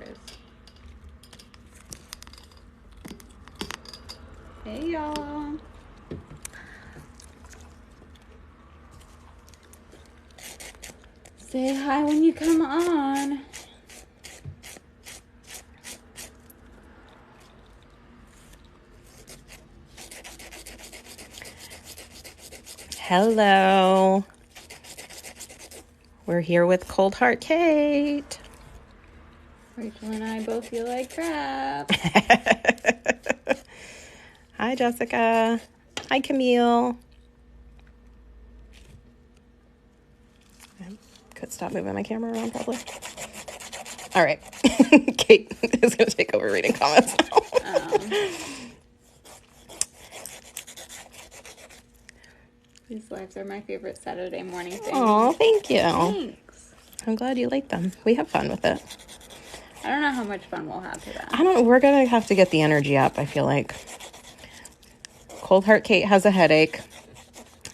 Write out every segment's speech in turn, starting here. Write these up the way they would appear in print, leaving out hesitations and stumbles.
Cheers. Hey, y'all. Say hi when you come on. Hello. We're here with Cold Heart Kate. Rachel and I both feel like crap. Hi, Jessica. Hi, Camille. I could stop moving my camera around probably. All right. Kate is going to take over reading comments now. These lives are my favorite Saturday morning thing. Oh, thank you. Thanks. I'm glad you like them. We have fun with it. I don't know how much fun we'll have today. I don't know. We're going to have to get the energy up, I feel like. Cold Heart Kate has a headache.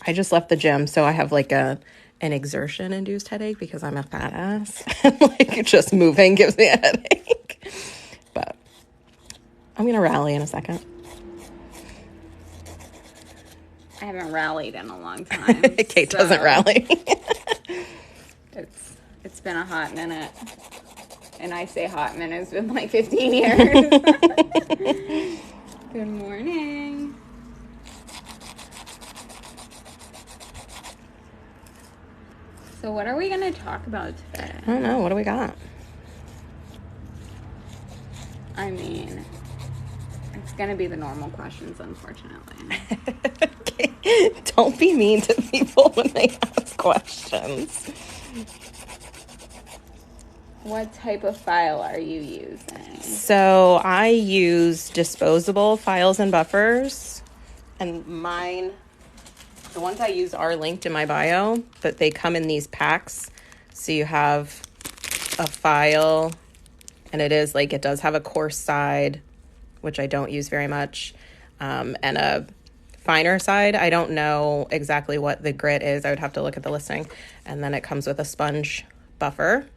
I just left the gym, so I have like an exertion-induced headache because I'm a fat ass. Like, just moving gives me a headache. But I'm going to rally in a second. I haven't rallied in a long time. Kate doesn't rally. It's been a hot minute. And I say hot minute, it's been like 15 years. Good morning. So what are we going to talk about today? I don't know. What do we got? I mean, it's going to be the normal questions, unfortunately. Okay. Don't be mean to people when they ask questions. What type of file are you using? So I use disposable files and buffers. And mine, the ones I use are linked in my bio, but they come in these packs. So you have a file, and it does have a coarse side, which I don't use very much, and a finer side. I don't know exactly what the grit is. I would have to look at the listing. And then it comes with a sponge buffer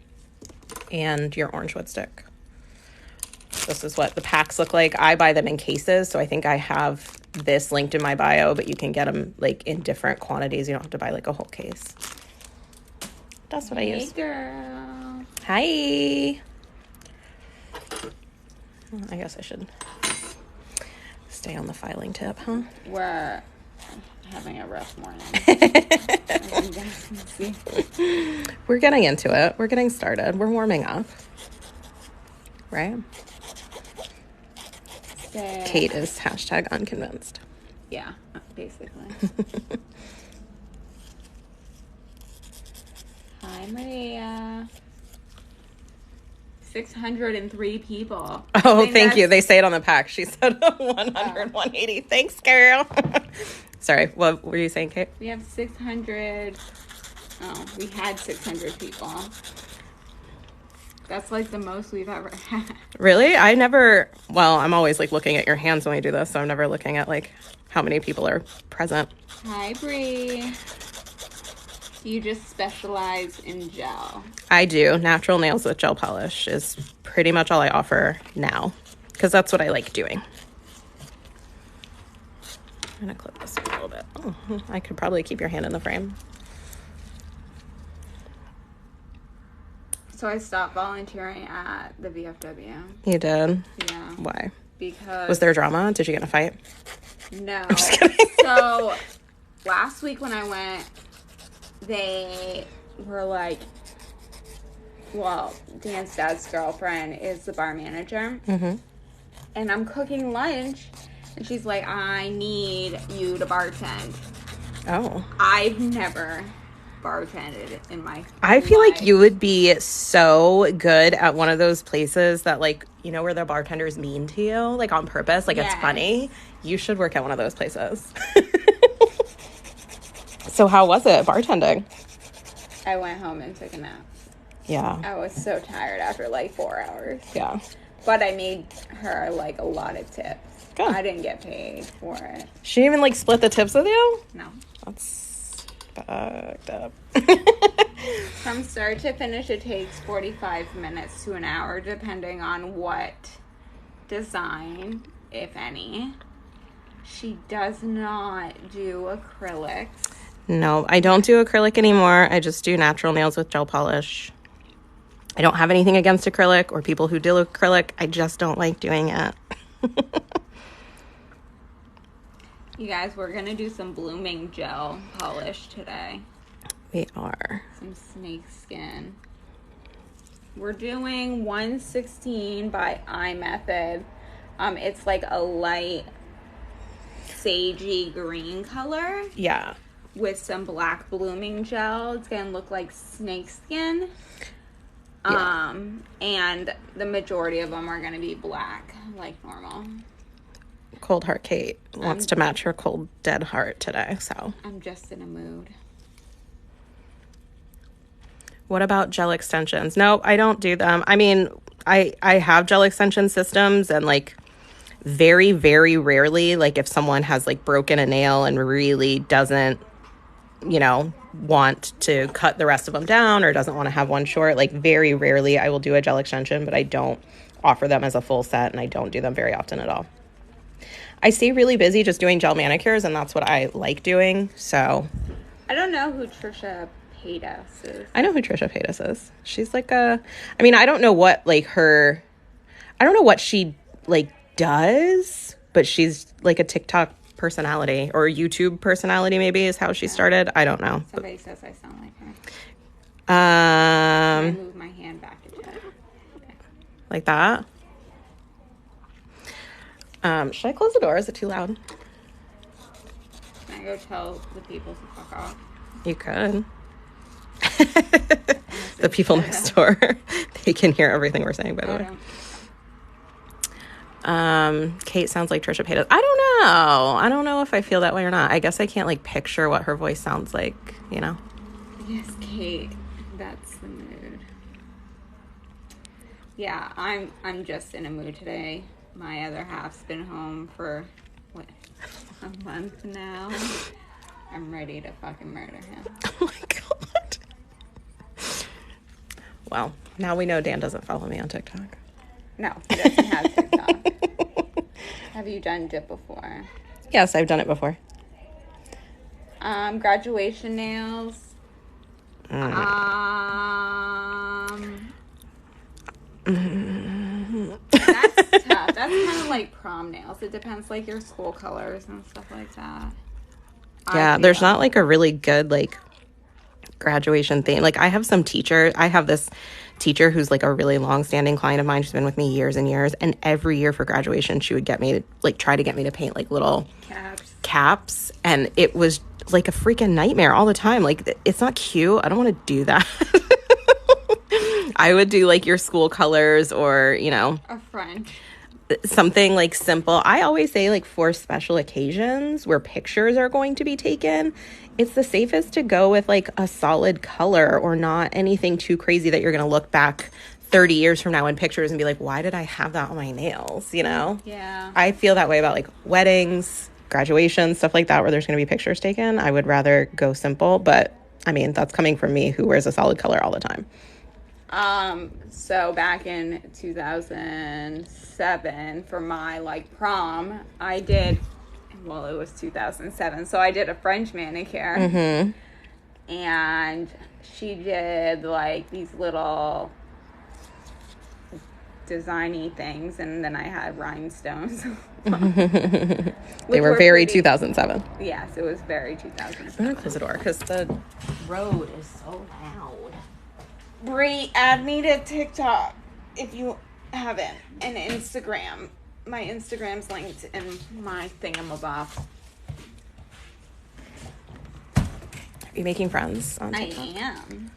and your orange wood stick. This is what the packs look like. I buy them in cases, so I think I have this linked in my bio, but you can get them like in different quantities. You don't have to buy like a whole case. That's what I use. Hey, girl. Hi. Well, I guess I should stay on the filing tip, huh? We're having a rough morning. We're getting into it. We're getting started. We're warming up. Right? So, Kate is #unconvinced. yeah, basically. Hi, Maria. 603 people. Oh, thank you. They say it on the pack. She said 100, 180. Thanks, girl. Sorry, what were you saying, Kate? We have 600. Oh, we had 600 people. That's like the most we've ever had. Really? Well, I'm always like looking at your hands when we do this, so I'm never looking at like how many people are present. Hi, Bree. You just specialize in gel. I do. Natural nails with gel polish is pretty much all I offer now, because that's what I like doing. I'm going to clip this a little bit. Oh, I could probably keep your hand in the frame. So I stopped volunteering at the VFW. You did? Yeah. Why? Because... Was there drama? Did you get in a fight? No. I'm just kidding. So last week when I went, they were like, well, Dan's dad's girlfriend is the bar manager. Mm-hmm. And I'm cooking lunch. And she's like, I need you to bartend. Oh. I've never bartended in my I feel life. like you would be so good at one of those places that, like, you know, where the bartender's mean to you, like on purpose, like it's funny. You should work at one of those places. So how was it bartending? I went home and took a nap. Yeah. I was so tired after like 4 hours. Yeah. But I made her like a lot of tips. Good. I didn't get paid for it. She didn't even like split the tips with you? No. That's fucked up. From start to finish, it takes 45 minutes to an hour, depending on what design, if any. She does not do acrylics. No, I don't do acrylic anymore. I just do natural nails with gel polish. I don't have anything against acrylic or people who do acrylic. I just don't like doing it. You guys, we're going to do some blooming gel polish today. We are. Some snake skin. We're doing 116 by iMethod. It's like a light sagey green color. Yeah. With some black blooming gel. It's going to look like snake skin. Yeah. And the majority of them are going to be black, like normal. Cold Heart Kate wants to match her cold dead heart today, so. I'm just in a mood. What about gel extensions? No, I don't do them. I mean, I have gel extension systems, and like very, very rarely, like if someone has like broken a nail and really doesn't, you know, want to cut the rest of them down or doesn't want to have one short, like very rarely I will do a gel extension, but I don't offer them as a full set, and I don't do them very often at all. I stay really busy just doing gel manicures, and that's what I like doing, so. I don't know who Trisha Paytas is. I know who Trisha Paytas is. She's like I mean, I don't know what like I don't know what she like does, but she's like a TikTok personality or YouTube personality, maybe is how she started. I don't know. Somebody says I sound like her. I move my hand back a bit. Okay. Like that. Should I close the door? Is it too loud? Can I go tell the people to fuck off? You could. The people next door, they can hear everything we're saying, by the way. Kate sounds like Trisha Paytas. I don't know if I feel that way or not. I guess I can't like picture what her voice sounds like, you know? Yes, Kate. That's the mood. Yeah, I'm just in a mood today. My other half's been home for a month now. I'm ready to fucking murder him. Oh my god. Well, now we know Dan doesn't follow me on TikTok. No, he doesn't have TikTok. Have you done dip before? Yes, I've done it before. Graduation nails. That's tough. That's kind of like prom nails. It depends, like your school colors and stuff like that. Yeah, there's not like a really good like graduation thing. Like I have this teacher who's like a really long-standing client of mine. She's been with me years and years, and every year for graduation she would get me to like try to get me to paint like little caps, and it was like a freaking nightmare all the time. Like it's not cute. I don't want to do that. I would do like your school colors, or you know, a French, something like simple. I always say like for special occasions where pictures are going to be taken, it's the safest to go with like a solid color, or not anything too crazy that you're going to look back 30 years from now in pictures and be like, why did I have that on my nails? You know? Yeah. I feel that way about like weddings, graduations, stuff like that, where there's going to be pictures taken. I would rather go simple, but I mean, that's coming from me who wears a solid color all the time. So back in 2007 for my like prom, it was 2007. So I did a French manicure, and she did like these little designy things, and then I had rhinestones. They were very pretty. 2007. Yes, it was very 2007. I'm gonna close the door because the road is so loud. Brie, add me to TikTok if you haven't, and Instagram. My Instagram's linked in my thingamabob. Are you making friends on TikTok? I am.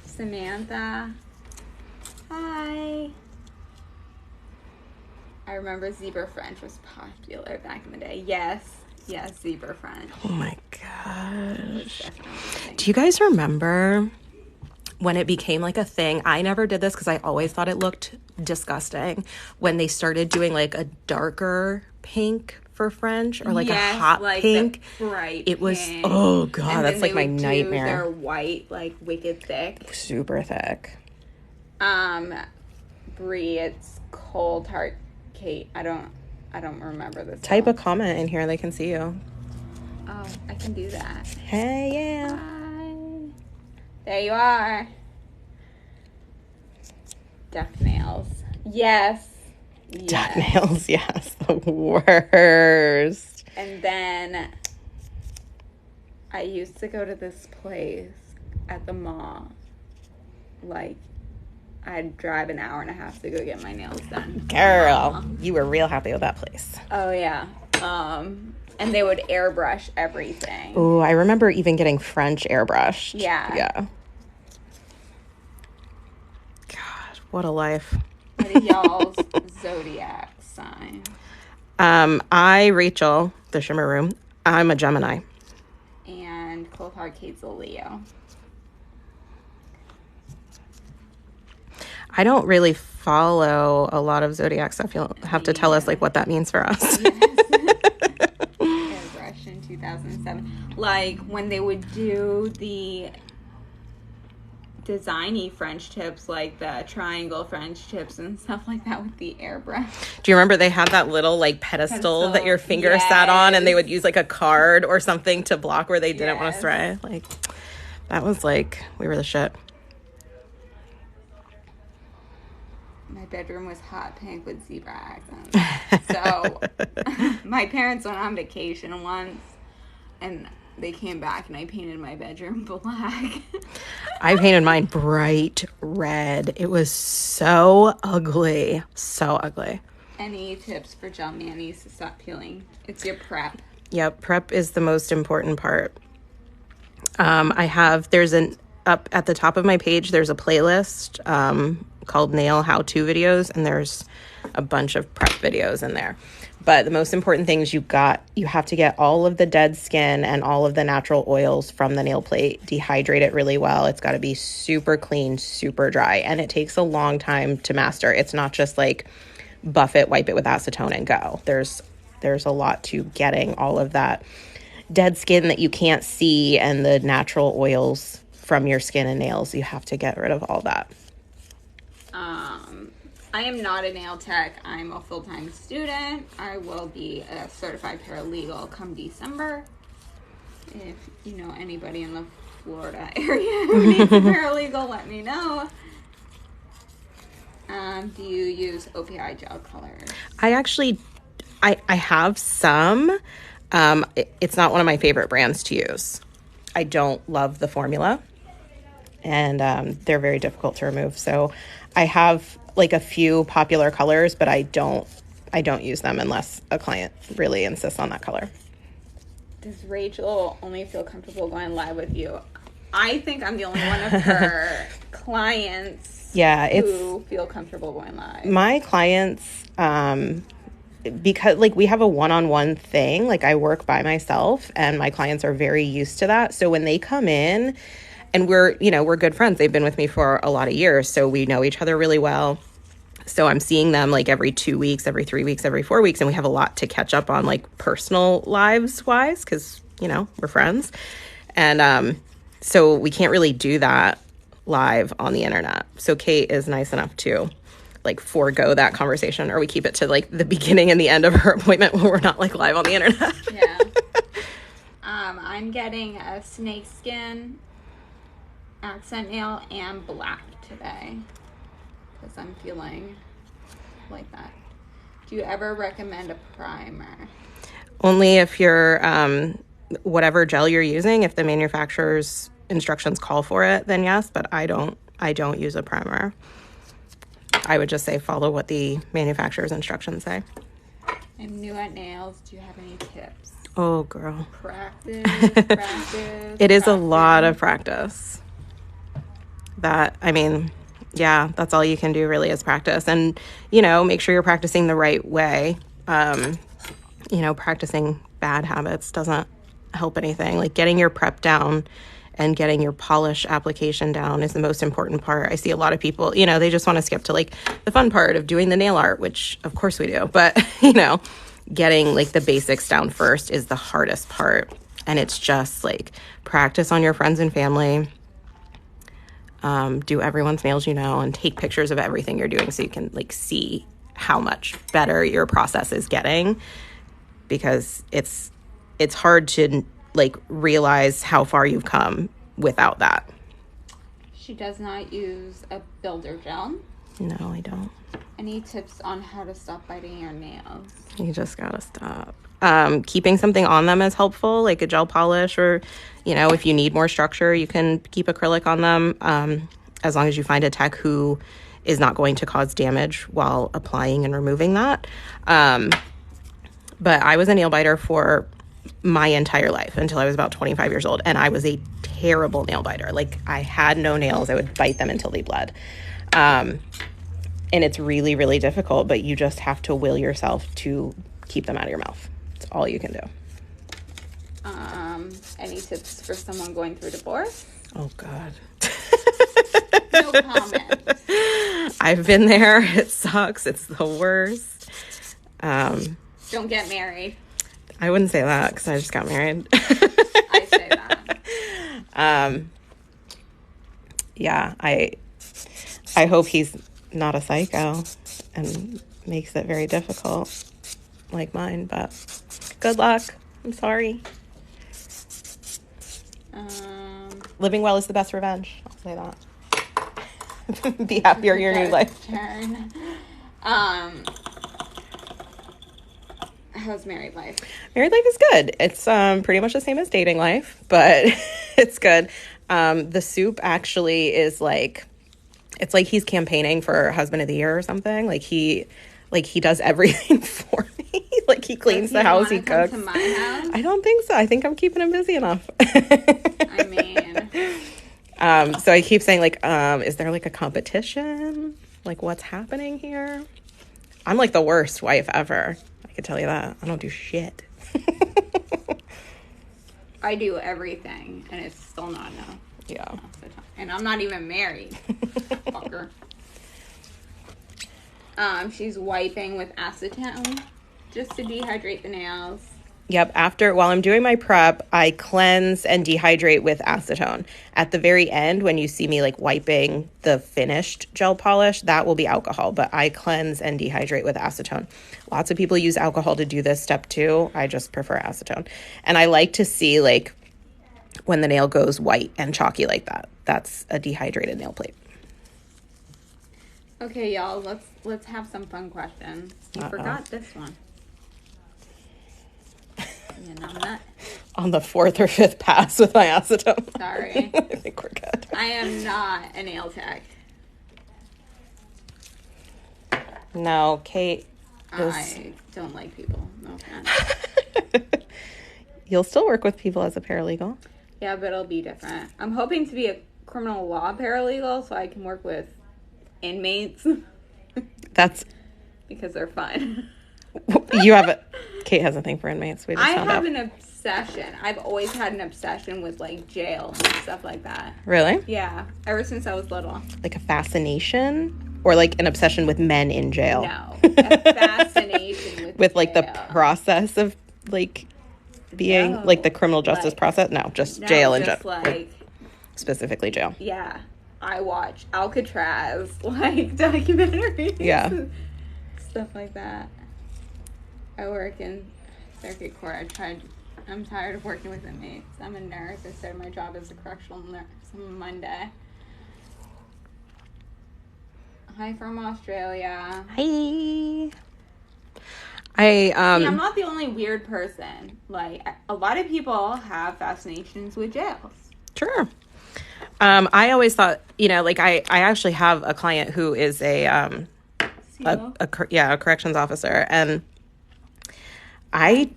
Samantha. Hi. I remember Zebra French was popular back in the day. Yes, Zebra French. Oh my gosh. Do you guys remember when it became like a thing? I never did this because I always thought it looked disgusting. When they started doing like a darker pink for French, or like Yes, a hot like pink. the bright It was, pink. oh God, And that's then like they my would do nightmare. their white, like wicked thick. Super thick. Brie, it's Cold Heart Kate. I don't remember this. Type a comment in here, they can see you. Oh, I can do that. Hey, yeah. Hi. There you are. Duck nails. Yes. Duck nails, yes, the worst. And then I used to go to this place at the mall. Like, I'd drive an hour and a half to go get my nails done. Girl, you were real happy with that place. Oh, yeah. And they would airbrush everything. Ooh, I remember even getting French airbrushed. Yeah. Yeah. God, what a life. What is y'all's zodiac sign? Rachel, the Shimmer Room, I'm a Gemini. And Cold Heart Kate's a Leo. I don't really follow a lot of zodiac stuff. You'll have to tell us like what that means for us. Airbrush in 2007. Like when they would do the designy French tips, like the triangle French tips and stuff like that with the airbrush. Do you remember they had that little like pedestal that your finger sat on, and they would use like a card or something to block where they didn't want to spray? Like that was like, we were the shit. My bedroom was hot pink with zebra accents. So my parents went on vacation once and they came back and I painted my bedroom black. I painted mine bright red. It was so ugly. So ugly. Any tips for gel manis to stop peeling? It's your prep. Yep, prep is the most important part. There's up at the top of my page, there's a playlist called Nail How-To Videos, and there's a bunch of prep videos in there. But the most important thing is you have to get all of the dead skin and all of the natural oils from the nail plate, dehydrate it really well. It's got to be super clean, super dry, and it takes a long time to master. It's not just like buff it, wipe it with acetone and go. There's a lot to getting all of that dead skin that you can't see and the natural oils from your skin and nails. You have to get rid of all that. I am not a nail tech. I'm a full-time student. I will be a certified paralegal come December. If you know anybody in the Florida area who needs a paralegal, let me know. Do you use OPI gel colors? I have some. It's not one of my favorite brands to use. I don't love the formula, and they're very difficult to remove. So I have like a few popular colors, but I don't use them unless a client really insists on that color. Does Rachel only feel comfortable going live with you? I think I'm the only one of her clients who feel comfortable going live. My clients, because like we have a one-on-one thing, like I work by myself and my clients are very used to that. So when they come in, and we're good friends. They've been with me for a lot of years, so we know each other really well. So I'm seeing them like every 2 weeks, every 3 weeks, every 4 weeks, and we have a lot to catch up on, like personal lives wise, because we're friends, and so we can't really do that live on the internet. So Kate is nice enough to like forego that conversation, or we keep it to like the beginning and the end of her appointment when we're not like live on the internet. Yeah. I'm getting a snakeskin accent nail and black today because I'm feeling like that. Do you ever recommend a primer? Only if you're whatever gel you're using, if the manufacturer's instructions call for it, then yes, but I don't use a primer. I would just say follow what the manufacturer's instructions say. I'm new at nails. Do you have any tips? Oh, girl. Practice. It is a lot of practice. That's all you can do really is practice. And, make sure you're practicing the right way. Practicing bad habits doesn't help anything. Like getting your prep down and getting your polish application down is the most important part. I see a lot of people, they just want to skip to like the fun part of doing the nail art, which of course we do. But, getting like the basics down first is the hardest part. And it's just like practice on your friends and family. Do everyone's nails you know, and take pictures of everything you're doing so you can like see how much better your process is getting, because it's hard to like realize how far you've come without that. She does not use a builder gel. No, I don't. Any tips on how to stop biting your nails? You just gotta stop. Keeping something on them is helpful, like a gel polish, or, you know, if you need more structure, you can keep acrylic on them, as long as you find a tech who is not going to cause damage while applying and removing that. But I was a nail biter for my entire life until I was about 25 years old, and I was a terrible nail biter. Like, I had no nails. I would bite them until they bled. And it's really, really difficult, but you just have to will yourself to keep them out of your mouth. That's all you can do. Any tips for someone going through divorce? Oh, God. No comment. I've been there. It sucks. It's the worst. Don't get married. I wouldn't say that because I just got married. I say that. Yeah, I hope he's not a psycho and makes it very difficult like mine, but good luck. I'm sorry. Living well is the best revenge. I'll say that. Be happier in your new life. Turn. How's married life? Married life is good. It's pretty much the same as dating life, but it's good. The soup actually is like, it's like he's campaigning for husband of the year or something. Like he does everything for me. Like he cleans the house, he cooks. Come to my house? I don't think so. I think I'm keeping him busy enough. I mean, so I keep saying like, is there like a competition? Like what's happening here? I'm like the worst wife ever. I can tell you that. I don't do shit. I do everything, and it's still not enough. Yeah. And I'm not even married. Fucker. She's wiping with acetone just to dehydrate the nails. Yep. While I'm doing my prep, I cleanse and dehydrate with acetone. At the very end, when you see me like wiping the finished gel polish, that will be alcohol, but I cleanse and dehydrate with acetone. Lots of people use alcohol to do this step too. I just prefer acetone. And I like to see like when the nail goes white and chalky like that. That's a dehydrated nail plate. Okay, y'all, let's have some fun questions. You forgot this one. You know that. On the 4th or 5th pass with my acetone. Sorry. I think we're good. I am not a nail tech. No, Kate. I don't like people. No offense. You'll still work with people as a paralegal. Yeah, but it'll be different. I'm hoping to be a criminal law paralegal so I can work with inmates. That's because they're fun. Kate has a thing for inmates. We just I found have out. an obsession. I've always had an obsession with like jail and stuff like that. Really? Yeah, ever since I was little. Like a fascination, or like an obsession with men in jail? No, a fascination with like jail. the process of like being like the criminal justice process. No, just jail in general. Like specifically jail. Yeah, I watch Alcatraz like documentaries. Yeah, stuff like that. I work in circuit court. I'm tired of working with inmates. I'm a nurse. I started my job as a correctional nurse on Monday. Hi from Australia. Hi. I'm not the only weird person. Like, a lot of people have fascinations with jails. Sure. I always thought, like I actually have a client who is a corrections officer, and I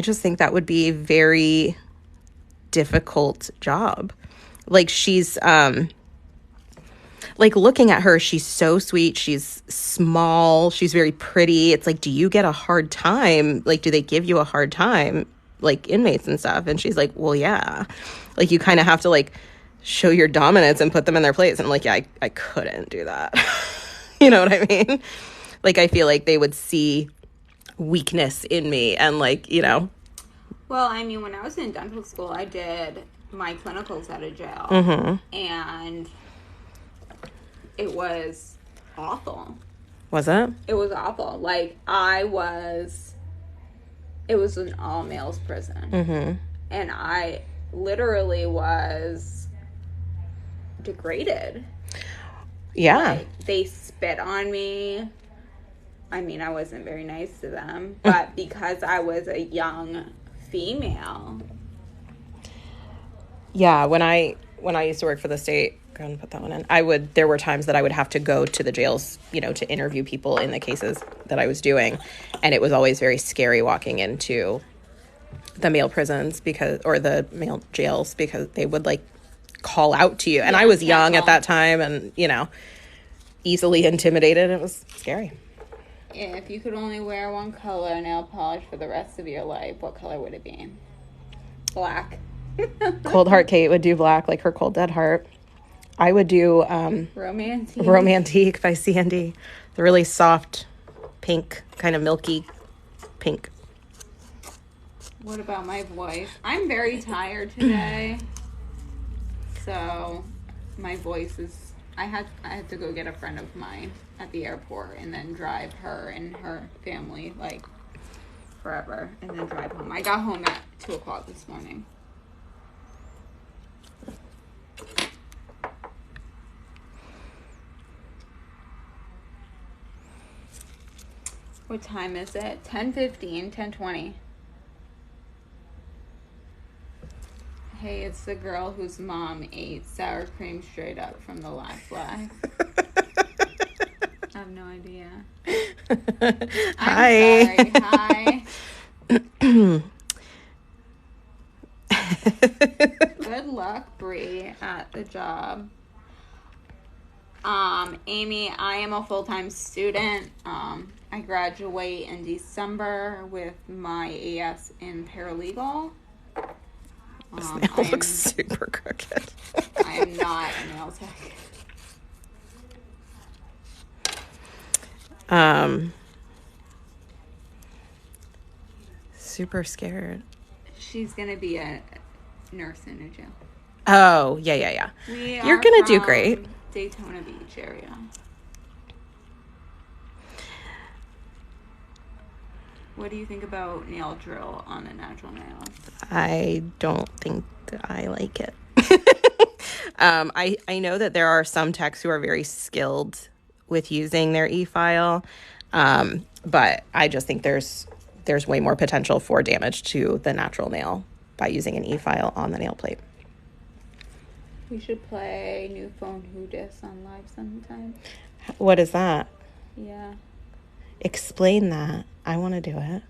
just think that would be a very difficult job. Like she's, like looking at her, she's so sweet. She's small. She's very pretty. It's like, do you get a hard time? Like, do they give you a hard time? Like inmates and stuff. And she's like, well, yeah. Like you kind of have to like show your dominance and put them in their place. And I'm like, yeah, I couldn't do that. You know what I mean? Like, I feel like they would see weakness in me and like, you know. Well, I mean, when I was in dental school, I did my clinicals at a jail, and it was awful. Was it? It was awful. Like, it was an all-males prison, and I literally was degraded. Yeah. Like, they spit on me. I mean, I wasn't very nice to them, but because I was a young female. Yeah, when I used to work for the state, go ahead and put that one in. There were times that I would have to go to the jails, you know, to interview people in the cases that I was doing, and it was always very scary walking into the male prisons or the male jails because they would like call out to you, and I was young at that time, and you know, easily intimidated. It was scary. If you could only wear one color nail polish for the rest of your life, what color would it be? Black. Cold Heart Kate would do black, like her Cold Dead Heart. I would do Romantique by Sandy. The really soft pink, kind of milky pink. What about my voice? I'm very tired today. So my voice is... I had to go get a friend of mine at the airport and then drive her and her family like forever and then drive home. I got home at 2 o'clock this morning. What time is it? 10:15, 10:20. Hey, it's the girl whose mom ate sour cream straight up from the last life. I have no idea. Hi. Sorry. Hi. Good luck, Bree, at the job. Amy, I am a full-time student. I graduate in December with my AS in paralegal. This nail looks super crooked. I am not a nail tech. Super scared. She's gonna be a nurse in a jail. Oh, yeah. You're gonna do great. Daytona Beach area. What do you think about nail drill on the natural nails? I don't think I like it. I know that there are some techs who are very skilled with using their e-file, but I just think there's way more potential for damage to the natural nail by using an e-file on the nail plate. We should play New Phone Who Dis on live sometime. What is that? Yeah. Explain that. I want to do it.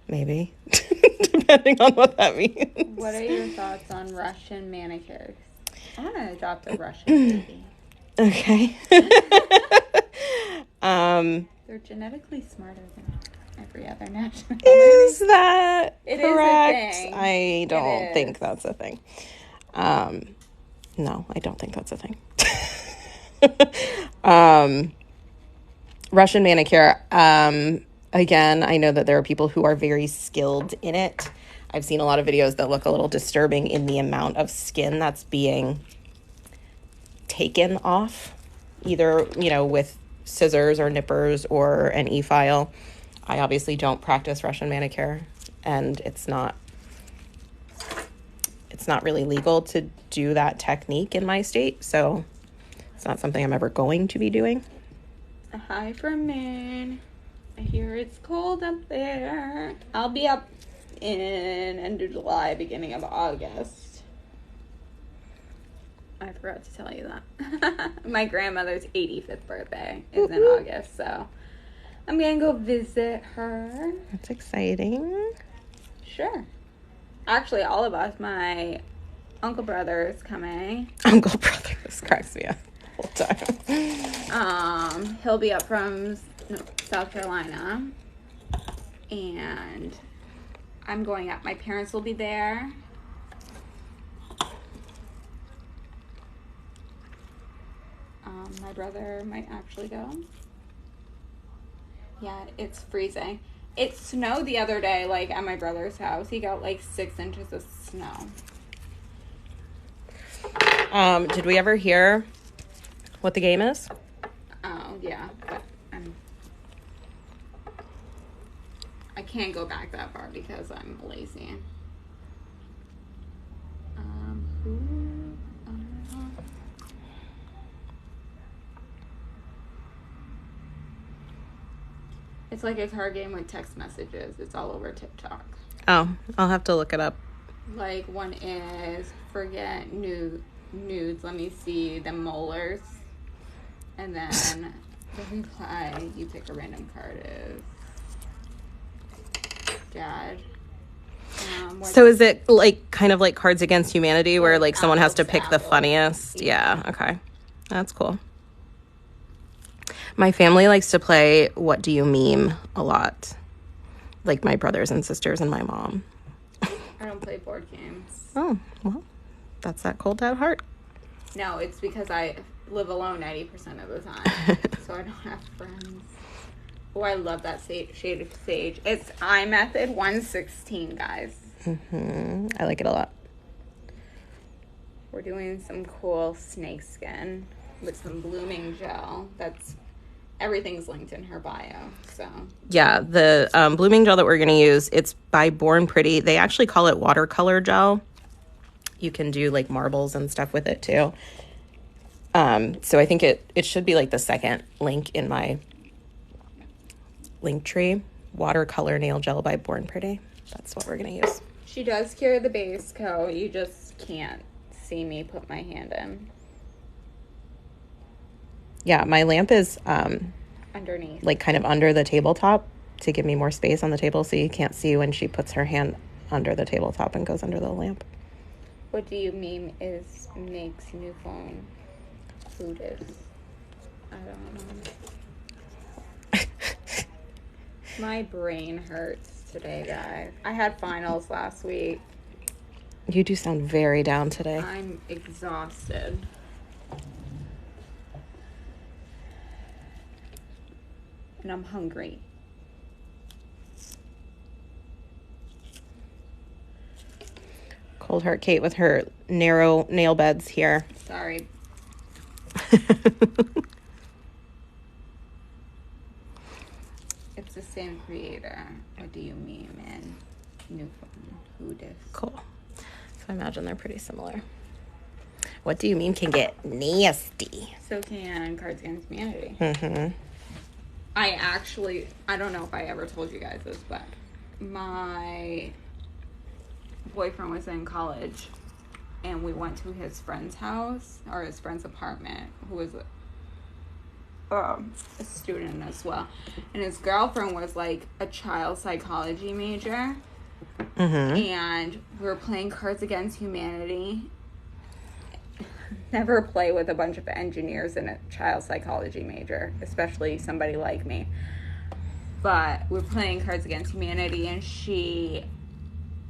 Maybe. Depending on what that means. What are your thoughts on Russian manicures? I want to adopt a Russian baby. Okay. They're genetically smarter than every other nationality. Is that It correct? is a thing. I don't think that's a thing. No, I don't think that's a thing. Russian manicure. Again, I know that there are people who are very skilled in it. I've seen a lot of videos that look a little disturbing in the amount of skin that's being taken off, either, you know, with scissors or nippers or an e-file. I obviously don't practice Russian manicure, and it's not really legal to do that technique in my state, so it's not something I'm ever going to be doing. Hi from Maine. I hear it's cold up there. I'll be up in end of July, beginning of August. I forgot to tell you that. My grandmother's 85th birthday is in August, so I'm gonna go visit her. That's exciting. Sure. Actually, all of us. My uncle brother is coming. Uncle brother, this cracks me up the whole time. He'll be up from South Carolina, and I'm going up. My parents will be there. My brother might actually go. Yeah, it's freezing. It snowed the other day, like, at my brother's house. He got, like, 6 inches of snow. Did we ever hear what the game is? Oh, yeah. But I can't go back that far because I'm lazy. It's like a card game with text messages. It's all over TikTok. Oh, I'll have to look it up. Like, one is forget nudes. Let me see the molars. And then the reply, you pick a random card is Dad. So is it like kind of like Cards Against Humanity where like someone has to pick the funniest? Yeah, okay. That's cool. My family likes to play What Do You Meme a lot. Like my brothers and sisters and my mom. I don't play board games. Oh, well, that's that cold dad heart. No, it's because I live alone 90% of the time. So I don't have friends. Oh, I love that shade of sage. It's iMethod 116, guys. I like it a lot. We're doing some cool snake skin with some blooming gel. Everything's linked in her bio. So yeah, the blooming gel that we're going to use, it's by Born Pretty. They actually call it watercolor gel. You can do like marbles and stuff with it too. So I think it should be like the second link in my link tree. Watercolor nail gel by Born Pretty. That's what we're going to use. She does carry the base coat. You just can't see me put my hand in. Yeah, my lamp is underneath, like kind of under the tabletop to give me more space on the table so you can't see when she puts her hand under the tabletop and goes under the lamp. What Do You Meme is makes new phone Buddhist. I don't know. My brain hurts today, guys. I had finals last week. You do sound very down today. I'm exhausted. And I'm hungry. Cold Heart Kate with her narrow nail beds here. Sorry. It's the same creator. What Do You Meme and new phone Buddhist. Cool. So I imagine they're pretty similar. What Do You Meme can get nasty. So can Cards Against Humanity. Mm-hmm. I don't know if I ever told you guys this, but my boyfriend was in college and we went to his friend's house or his friend's apartment, who was a student as well. And his girlfriend was like a child psychology major. Mm-hmm. And we were playing Cards Against Humanity. Never play with a bunch of engineers and a child psychology major, especially somebody like me. But we're playing Cards Against Humanity, and she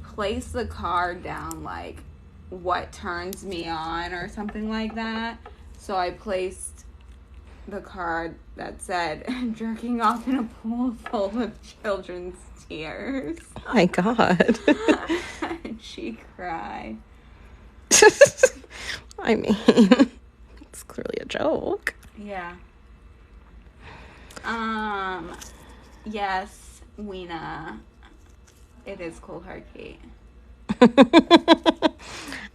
placed the card down like, what turns me on or something like that. So I placed the card that said, jerking off in a pool full of children's tears. Oh my God. And she cried. I mean, it's clearly a joke. Yeah. Yes, Weena. It is Cold Heart Kate.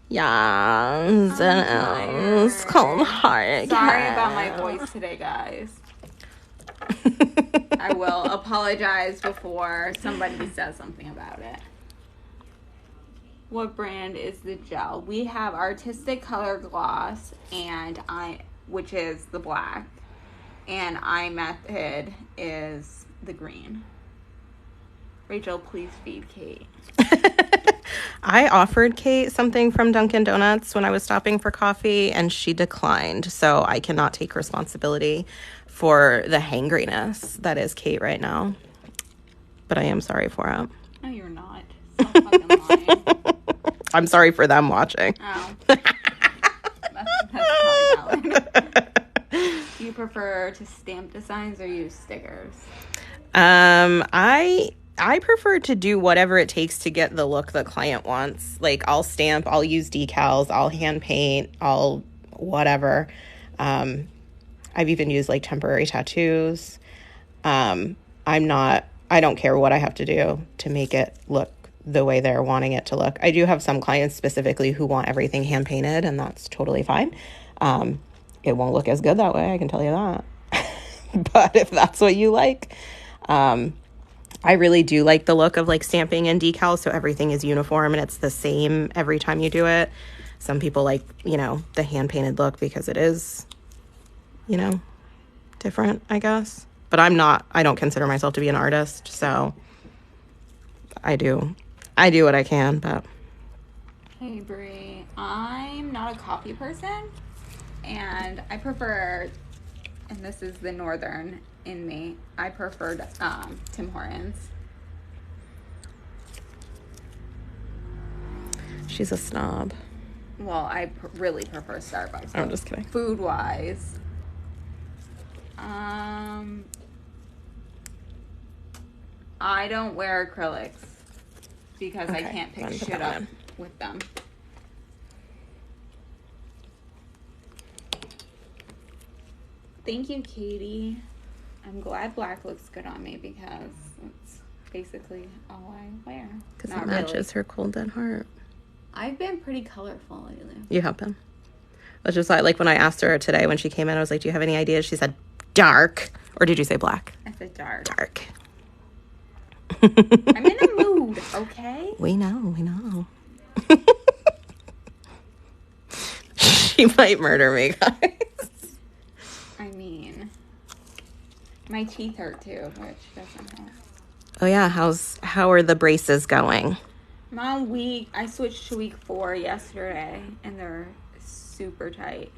Yes, it is Cold Heart. Sorry about my voice today, guys. I will apologize before somebody says something about it. What brand is the gel? We have Artistic Color Gloss, which is the black, and iMethod is the green. Rachel, please feed Kate. I offered Kate something from Dunkin' Donuts when I was stopping for coffee, and she declined. So I cannot take responsibility for the hangriness that is Kate right now. But I am sorry for it. No, you're not. Stop fucking lying. I'm sorry for them watching. Oh. That's probably valid. Do you prefer to stamp designs or use stickers? I I prefer to do whatever it takes to get the look the client wants. Like, I'll stamp, I'll use decals, I'll hand paint, I'll whatever. I've even used like temporary tattoos. I don't care what I have to do to make it look the way they're wanting it to look. I do have some clients specifically who want everything hand painted, and that's totally fine. It won't look as good that way, I can tell you that. But if that's what you like, I really do like the look of like stamping and decals, so everything is uniform and it's the same every time you do it. Some people like, you know, the hand painted look because it is, you know, different, I guess. But I don't consider myself to be an artist, so I do what I can, but. Hey, Brie, I'm not a coffee person, and I prefer, and this is the northern in me, I preferred Tim Hortons. She's a snob. Well, I really prefer Starbucks. I'm just kidding. Food-wise, I don't wear acrylics because I can't pick shit up with them. Thank you, Katie. I'm glad black looks good on me because it's basically all I wear. Because it matches her cold dead heart. I've been pretty colorful lately. You have been. Which is like when I asked her today when she came in, I was like, do you have any ideas? She said dark. Or did you say black? I said dark. Dark. I'm in a mood, okay? We know. She might murder me, guys. I mean, my teeth hurt too, which doesn't help. Oh yeah, how are the braces going? I switched to week 4 yesterday, and they're super tight,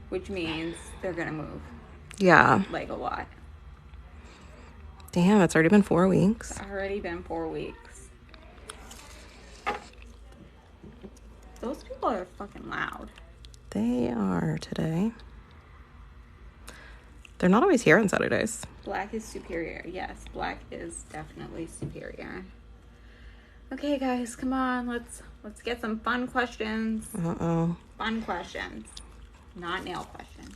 which means they're gonna move. Yeah. Like a lot. Damn, it's already been 4 weeks. It's already been 4 weeks. Those people are fucking loud. They are today. They're not always here on Saturdays. Black is superior. Yes, black is definitely superior. Okay, guys, come on. Let's get some fun questions. Uh-oh. Fun questions. Not nail questions.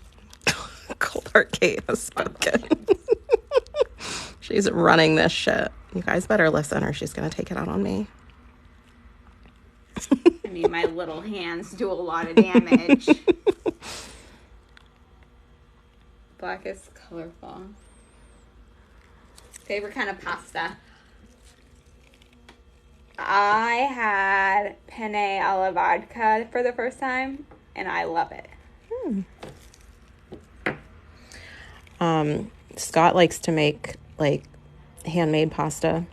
Cold Heart Kate has spoken. She's running this shit. You guys better listen or she's going to take it out on me. I mean, my little hands do a lot of damage. Black is colorful. Favorite kind of pasta? I had penne alla vodka for the first time, and I love it. Scott likes to make like handmade pasta.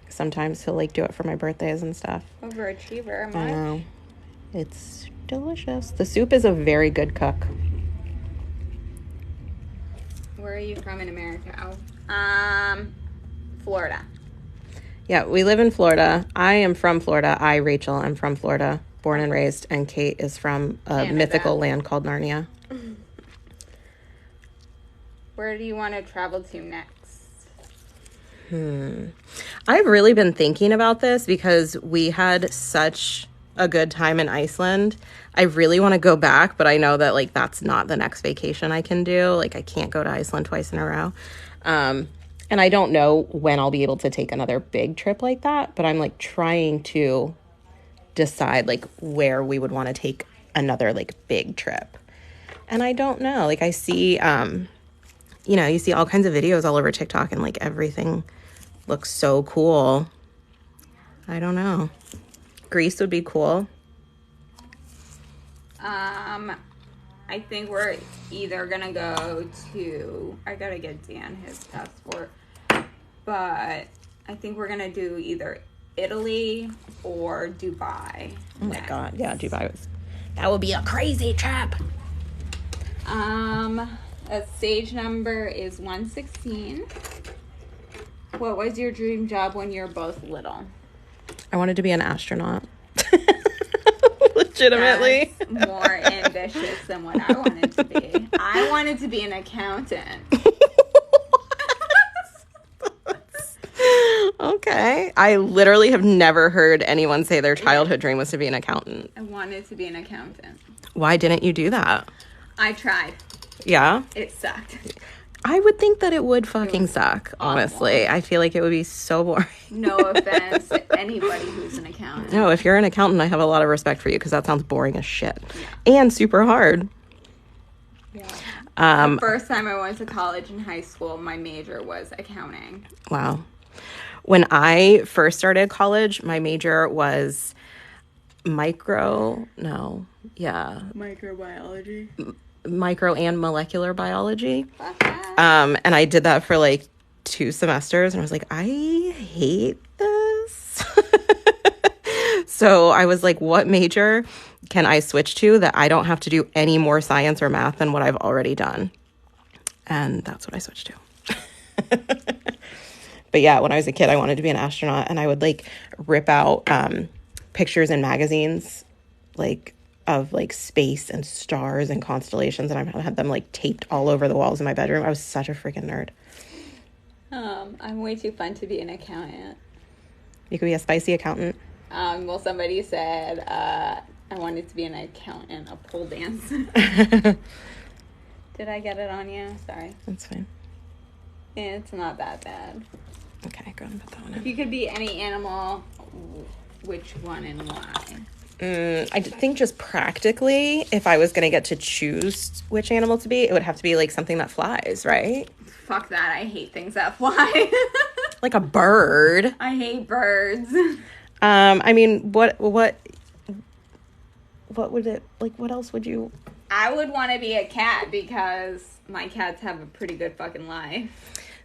Sometimes he'll like do it for my birthdays and stuff. Overachiever, am I I? know. It's delicious. The soup is a very good cook. Where are you from in America? Florida. Yeah, we live in Florida. I am from Florida. Rachel, I'm from Florida, born and raised, and Kate is from a mythical land called Narnia. Where do you want to travel to next? I've really been thinking about this because we had such a good time in Iceland. I really want to go back, but I know that like that's not the next vacation I can do. Like I can't go to Iceland twice in a row. And I don't know when I'll be able to take another big trip like that, but I'm like trying to decide like where we would want to take another like big trip. And I don't know. Like I see you know, you see all kinds of videos all over TikTok and like everything looks so cool. I don't know. Greece would be cool. I think we're either gonna go to, I gotta get Dan his passport, but I think we're gonna do either Italy or Dubai. Oh my God. Yeah, Dubai that would be a crazy trip. A stage number is 116. What was your dream job when you were both little? I wanted to be an astronaut. Legitimately. That's more ambitious than what I wanted to be. I wanted to be an accountant. Okay. I literally have never heard anyone say their childhood dream was to be an accountant. I wanted to be an accountant. Why didn't you do that? I tried. Yeah? It sucked. I would think that it would fucking suck, honestly. I feel like it would be so boring. No offense to anybody who's an accountant. No, if you're an accountant, I have a lot of respect for you because that sounds boring as shit. Yeah. And super hard. Yeah. The first time I went to college in high school, my major was accounting. Wow. When I first started college, my major was microbiology. Micro and molecular biology. And I did that for like 2 semesters and I was like, I hate this. So I was like, what major can I switch to that I don't have to do any more science or math than what I've already done? And that's what I switched to. But yeah, when I was a kid, I wanted to be an astronaut and I would like rip out pictures in magazines like of like space and stars and constellations, and I had them like taped all over the walls in my bedroom. I was such a freaking nerd. I'm way too fun to be an accountant. You could be a spicy accountant. Well, somebody said I wanted to be an accountant, a pole dancer. Did I get it on you? Sorry. That's fine. It's not that bad. Okay, go ahead and put that one If in. you could be any animal, which one and why? I think just practically, if I was going to get to choose which animal to be, it would have to be like something that flies, right? Fuck that. I hate things that fly. Like a bird. I hate birds. I mean, what would it, like, what else would you? I would want to be a cat because my cats have a pretty good fucking life.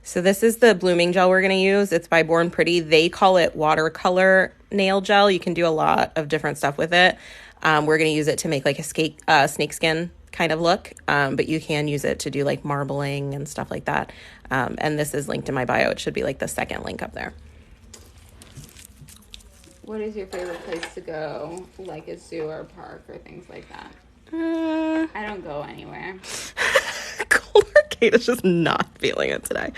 So this is the blooming gel we're going to use. It's by Born Pretty. They call it watercolor nail gel. You can do a lot of different stuff with it. We're going to use it to make like a snakeskin kind of look, but you can use it to do like marbling and stuff like that. And this is linked in my bio. It should be like the second link up there. What is your favorite place to go, like a zoo or park or things like that? I don't go anywhere. Cold Arcade is just not feeling it today.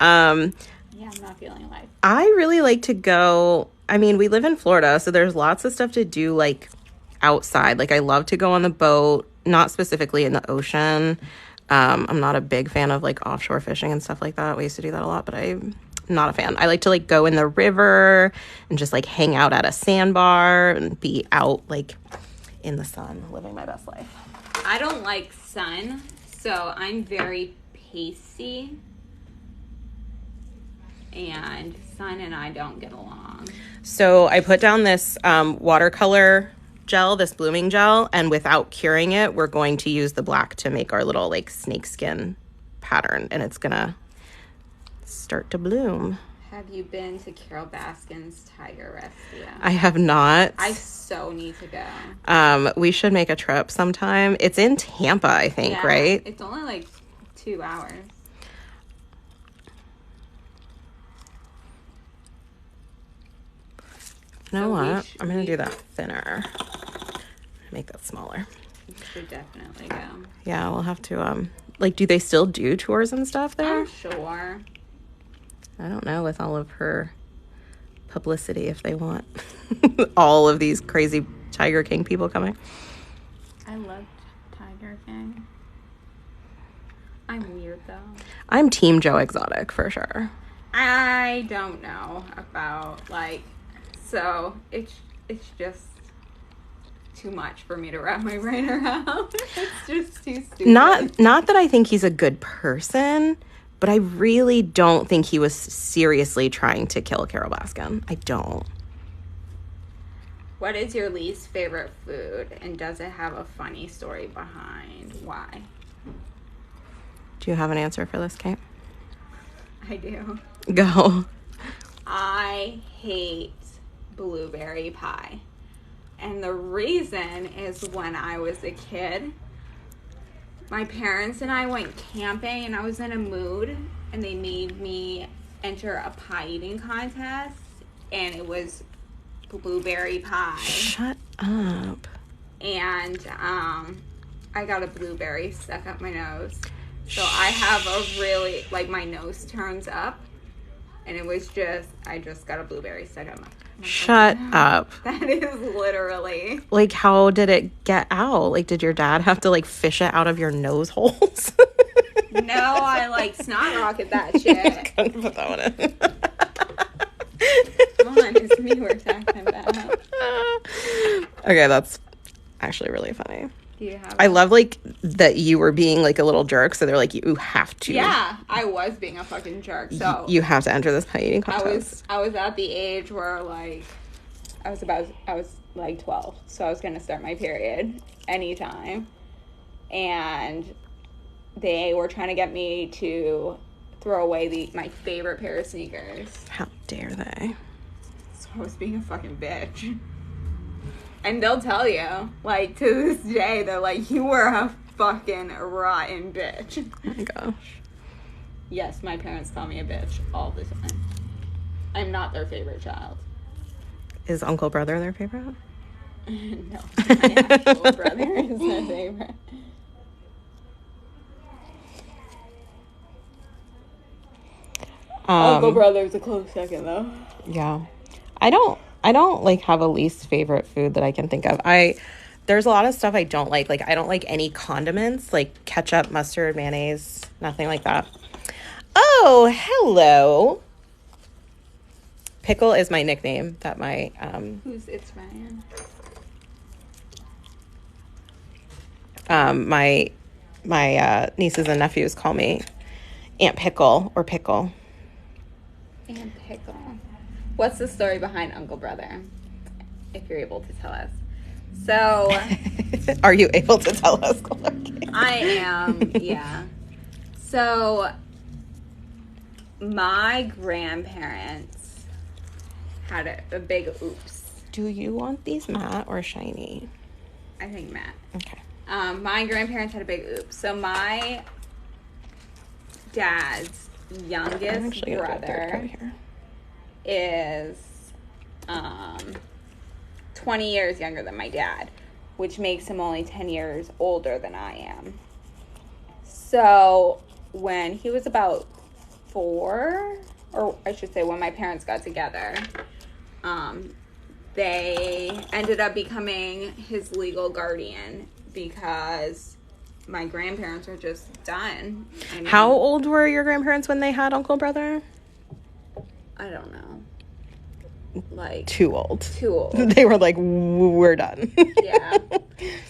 Yeah, I'm not feeling life. I really like to go, I mean, we live in Florida, so there's lots of stuff to do like outside. Like I love to go on the boat, not specifically in the ocean. I'm not a big fan of like offshore fishing and stuff like that. We used to do that a lot, but I'm not a fan. I like to like go in the river and just like hang out at a sandbar and be out like in the sun, living my best life. I don't like sun, so I'm very pasty. And sun and I don't get along. So I put down this watercolor gel, this blooming gel, and without curing it, we're going to use the black to make our little like snakeskin pattern, and it's gonna start to bloom. Have you been to Carol Baskin's Tiger Rescue? I have not. I so need to go. We should make a trip sometime. It's in Tampa, I think, Yeah, right? It's only like 2 hours. You know So what? I'm gonna do that thinner. Make that smaller. We should definitely go. Yeah, we'll have to like, do they still do tours and stuff there? I'm sure. I don't know, with all of her publicity, if they want all of these crazy Tiger King people coming. I love Tiger King. I'm weird though. I'm Team Joe Exotic for sure. I don't know about like, so it's just too much for me to wrap my brain around. It's just too stupid. Not that I think he's a good person, but I really don't think he was seriously trying to kill Carol Baskin. I don't. What is your least favorite food, and does it have a funny story behind why? Do you have an answer for this, Kate? I do. Go. I hate blueberry pie. And the reason is when I was a kid, my parents and I went camping and I was in a mood and they made me enter a pie eating contest and it was blueberry pie. Shut up. And I got a blueberry stuck up my nose. So I have a really, like, my nose turns up And it was I just got a blueberry stick. I'm like, Shut up. that is literally. Like, how did it get out? Like, did your dad have to, like, fish it out of your nose holes? No, I, like, snot rocket that shit. Couldn't put that one in. Come on, it's me we're talking about. Okay, that's actually really funny. Do you have I love, like, that you were being, like, a little jerk, so they're like, you have to. Yeah, I was being a fucking jerk, so. You have to enter this pie eating contest. I was at the age where, like, I was like 12, so I was gonna start my period anytime, and they were trying to get me to throw away my favorite pair of sneakers. How dare they? So I was being a fucking bitch. And they'll tell you, like, to this day, they're like, you were a fucking rotten bitch. Oh my gosh. Yes, my parents call me a bitch all the time. I'm not their favorite child. Is Uncle Brother their favorite? No, my actual brother is my favorite. Uncle Brother's a close second, though. Yeah. I don't like have a least favorite food that I can think of. There's a lot of stuff I don't like. Like, I don't like any condiments, like ketchup, mustard, mayonnaise, nothing like that. Oh, hello. Pickle is my nickname that my It's Ryan. My nieces and nephews call me Aunt Pickle or Pickle. Aunt Pickle. What's the story behind Uncle Brother? If you're able to tell us. So. Are you able to tell us? I am, yeah. So, my grandparents had a big oops. Do you want these matte or shiny? I think matte. Okay. My grandparents had a big oops. So, my dad's youngest brother is 20 years younger than my dad, which makes him only 10 years older than I am. So when he was about 4, or I should say when my parents got together, they ended up becoming his legal guardian because my grandparents were just done. I mean, how old were your grandparents when they had Uncle Brother? I don't know. Like too old. They were like, we're done. Yeah.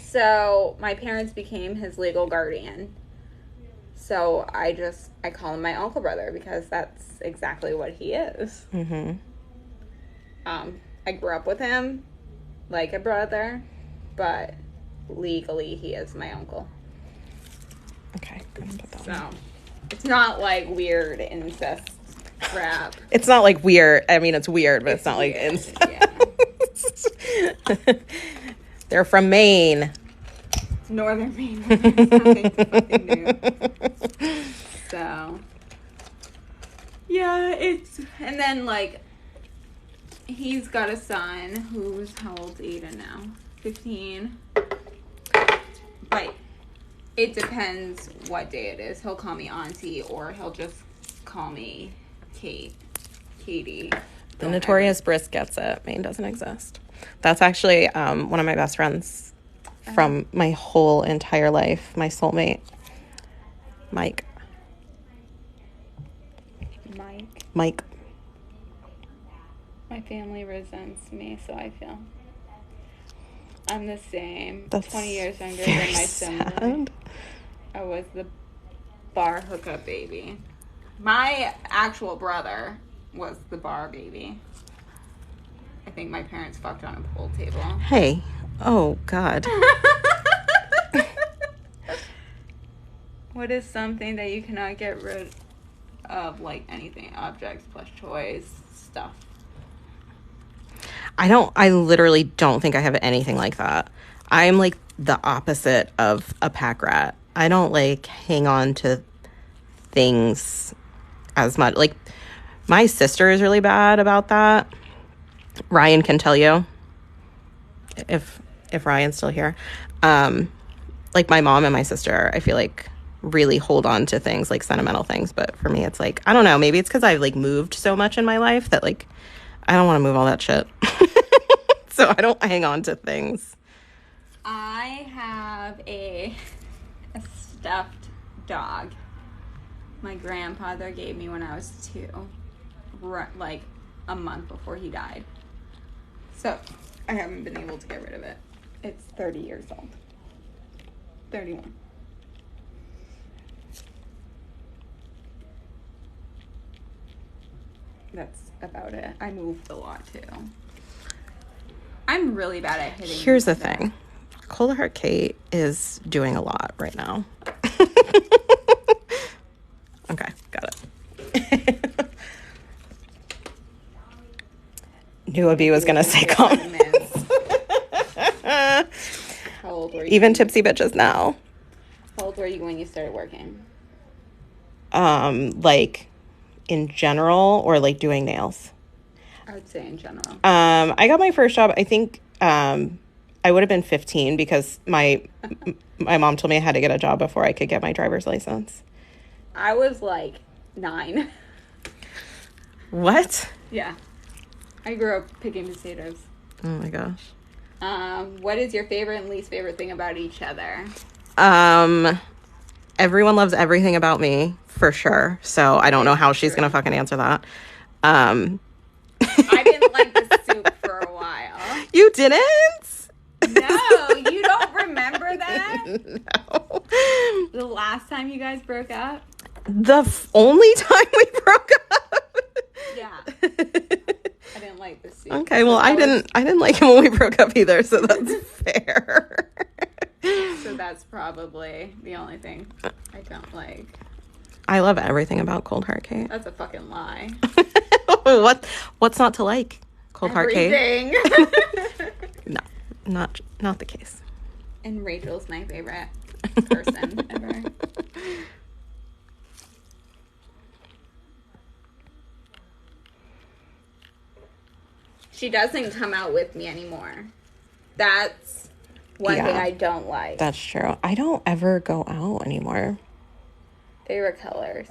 So my parents became his legal guardian. So I call him my Uncle Brother because that's exactly what he is. Mm-hmm. I grew up with him like a brother, but legally he is my uncle. Okay, gonna put that so it's not like weird incest crap. It's not like weird. I mean, it's weird, but it's not weird. Like incest. Yeah. They're from Maine. Northern Maine. Nothing fucking new. So, yeah, and then, like, he's got a son who's, how old is Aiden now? 15. But it depends what day it is. He'll call me auntie, or he'll just call me Katie. The notorious Brisk gets it. Maine doesn't exist. That's actually one of my best friends from my whole entire life. My soulmate, Mike. Mike. My family resents me, so I feel I'm the same. That's 20 years younger than my sibling. Sad. I was the bar hookup baby. My actual brother was the bar baby. I think my parents fucked on a pool table. Hey. Oh, God. What is something that you cannot get rid of, like anything, objects, plush toys, stuff? I literally don't think I have anything like that. I'm like the opposite of a pack rat. I don't like hang on to things as much. Like, my sister is really bad about that. Ryan can tell you if Ryan's still here. Like, my mom and my sister, I feel like really hold on to things, like sentimental things. But for me, it's like, I don't know, maybe it's because I've like moved so much in my life that like I don't want to move all that shit. So I don't hang on to things. I have a stuffed dog my grandfather gave me when I was 2, like a month before he died. So I haven't been able to get rid of it. It's 30 years old. 31. That's about it. I moved a lot too. I'm really bad at hitting. Here's the thing. Cold Heart Kate is doing a lot right now. Okay, got it. Knew Abby was gonna say comments. How old were you? Even tipsy bitches now. How old were you when you started working? Like in general or like doing nails? I would say in general. I got my first job, I think, I would have been 15 because my mom told me I had to get a job before I could get my driver's license. I was like 9. What? Yeah. I grew up picking potatoes. Oh my gosh. What is your favorite and least favorite thing about each other? Everyone loves everything about me, for sure. So I don't know how she's going to fucking answer that. I didn't like the soup for a while. You didn't? No, you don't remember that? No. The last time you guys broke up? The only time we broke up? Yeah. I didn't like the soup. Okay, well, I didn't like him when we broke up either, so that's fair. So that's probably the only thing I don't like. I love everything about Cold Heart Kate. That's a fucking lie. What's not to like? Cold Heart Kate? Everything. No, not the case. And Rachel's my favorite person ever. She doesn't come out with me anymore. That's one thing I don't like. That's true. I don't ever go out anymore. Favorite colors?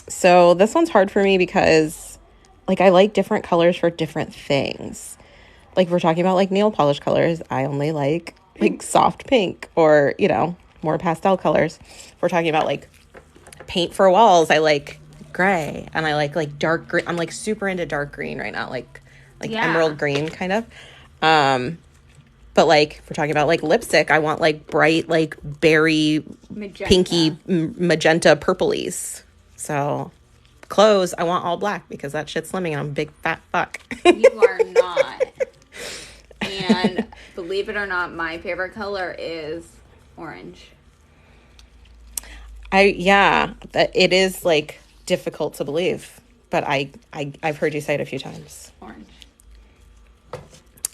So this one's hard for me because, like, I like different colors for different things. Like, if we're talking about, like, nail polish colors, I only like soft pink or, you know, more pastel colors. If we're talking about, like, paint for walls, I like gray. And I like dark green. I'm, like, super into dark green right now. Like emerald green, kind of. But, like, if we're talking about, like, lipstick, I want, like, bright, like, berry, Magenta. pinky, magenta purplies. So, clothes, I want all black because that shit's slimming and I'm a big fat fuck. You are not. And believe it or not, my favorite color is orange. It is, like, difficult to believe. But I've heard you say it a few times. Orange.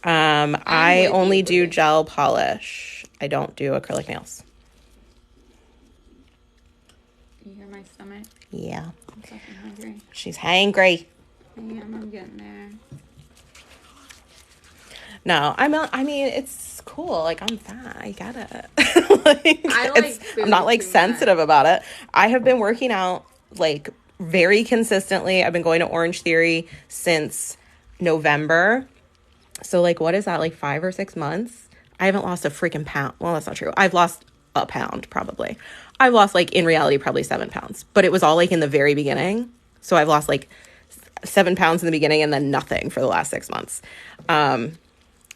I only do gel polish. I don't do acrylic nails. You hear my stomach? Yeah. I'm fucking hungry. She's hangry. I am. I'm getting there. No, I mean, it's cool. Like, I'm fat. I get it. I'm not, like, sensitive about it. I have been working out, like, very consistently. I've been going to Orange Theory since November. So, like, what is that, like 5 or 6 months? I haven't lost a freaking pound. Well, that's not true. I've lost a pound, probably. I've lost, like, in reality, probably 7 pounds. But it was all, like, in the very beginning. So I've lost, like, 7 pounds in the beginning and then nothing for the last 6 months.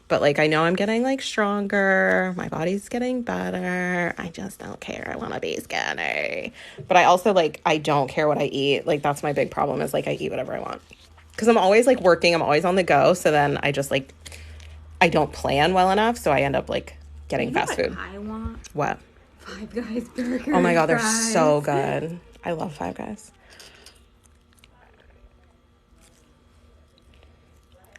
But, like, I know I'm getting, like, stronger. My body's getting better. I just don't care. I want to be skinny. But I also, like, I don't care what I eat. Like, that's my big problem is, like, I eat whatever I want. Because I'm always, like, working. I'm always on the go. So then I just, like, I don't plan well enough. So I end up, like, getting fast food. I want What? Five Guys burgers. Oh, my God. They're so good. I love Five Guys.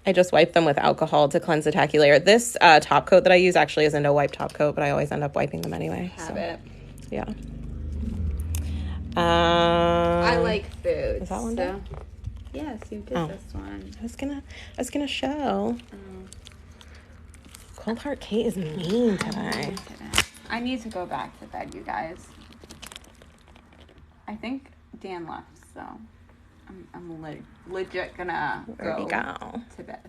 I just wipe them with alcohol to cleanse the tacky layer. This top coat that I use actually is a no-wipe top coat, but I always end up wiping them anyway. Habit. So, yeah. I like food. Is that one done? Yes, you did this one. I was gonna show. Cold Heart Kate is mean today. I need to go back to bed, you guys. I think Dan left, so I'm legit gonna Where'd he go? to bed.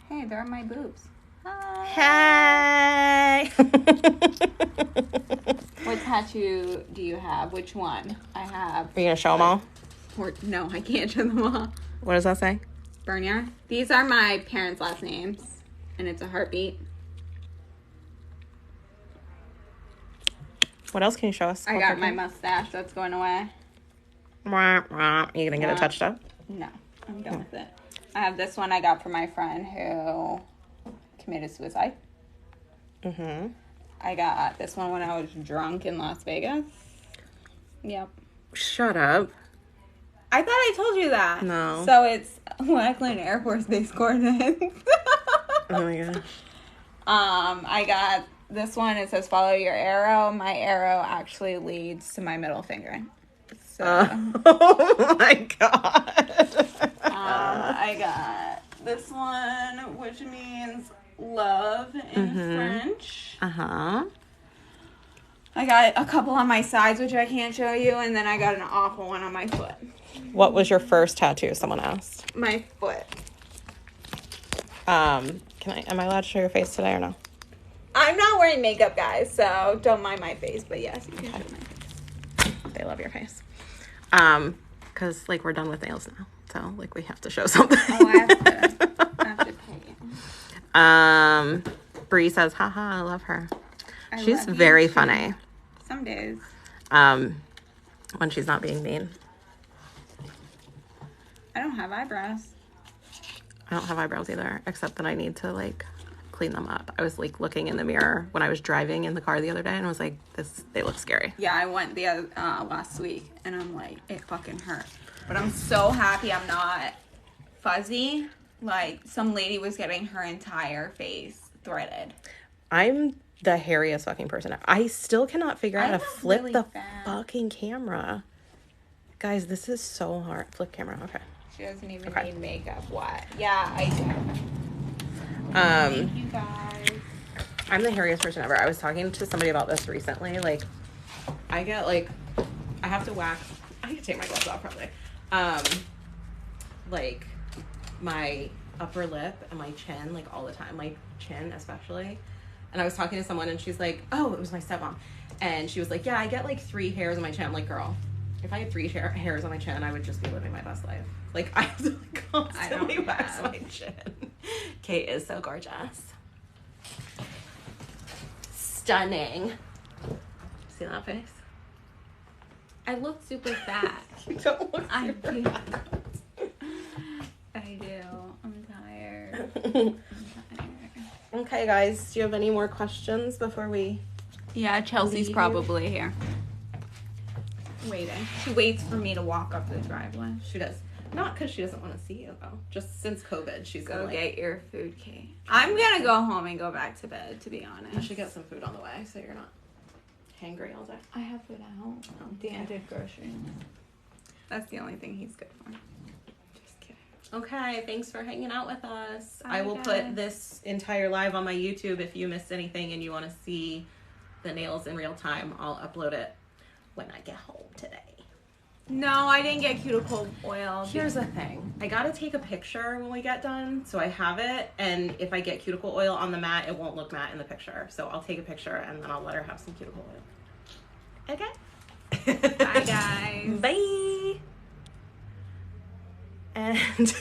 Hey, there are my boobs. Hi. Hey! What tattoo do you have? Which one? I have. Are you going to show them all? No, I can't show them all. What does that say? Bernier. These are my parents' last names, and it's a heartbeat. What else can you show us? I got my mustache that's going away. Are you going to get it touched up? No, I'm done with it. I have this one I got from my friend who committed suicide. Mm-hmm. I got this one when I was drunk in Las Vegas. Yep. Shut up. I thought I told you that. No. So it's Lackland Air Force Base coordinates. Oh my gosh. I got this one. It says follow your arrow. My arrow actually leads to my middle finger. So Oh my god. I got this one, which means love in French. Uh-huh. I got a couple on my sides, which I can't show you, and then I got an awful one on my foot. What was your first tattoo? Someone asked. My foot. Am I allowed to show your face today or no? I'm not wearing makeup, guys, so don't mind my face, but yes, you can show my face. They love your face. Because, like, we're done with nails now. So, like, we have to show something. Oh, I have to pay you. Bree says, haha, I love her. I She's love you very too. funny. Some days. When she's not being mean. I don't have eyebrows. I don't have eyebrows either, except that I need to, like, clean them up. I was, like, looking in the mirror when I was driving in the car the other day, and I was like, they look scary. Yeah, I went the other last week, and I'm like, it fucking hurt. But I'm so happy I'm not fuzzy. Like, some lady was getting her entire face threaded. I'm the hairiest fucking person ever. I still cannot figure out how to flip really the fast. fucking camera. Guys, this is so hard. Flip camera, okay. She doesn't even Okay. need makeup. What? Yeah, I do. Thank you guys. I'm the hairiest person ever. I was talking to somebody about this recently. Like, I get, like, I have to wax. I can take my gloves off probably. Like, my upper lip and my chin, like, all the time. My chin, especially. And I was talking to someone, and she's like, oh, it was my stepmom. And she was like, yeah, I get, like, 3 hairs on my chin. I'm like, girl, if I had 3 hairs on my chin, I would just be living my best life. Like, I have to, like, constantly wax my chin. Kate is so gorgeous. Stunning. See that face? I look super fat. You don't look I super do. fat. I do. I'm tired. Okay, guys, do you have any more questions before we... Yeah, Chelsea's Leave. probably here. Waiting. She waits for me to walk up the driveway. She does. Not because she doesn't want to see you, though. Just since COVID, she's Go been, get your food, Kate. I'm gonna go home and go back to bed, to be honest. You should get some food on the way so you're not hangry all day. I have food at home. Dan did groceries. That's the only thing he's good for. Just kidding. Okay, thanks for hanging out with us. Bye, I will guys. put this entire live on my YouTube. If you missed anything and you want to see the nails in real time, I'll upload it when I get home today. No, I didn't get cuticle oil. Here's the thing. I gotta take a picture when we get done, so I have it, and if I get cuticle oil on the mat, it won't look matte in the picture. So I'll take a picture, and then I'll let her have some cuticle oil. Okay? Bye, guys. Bye! And...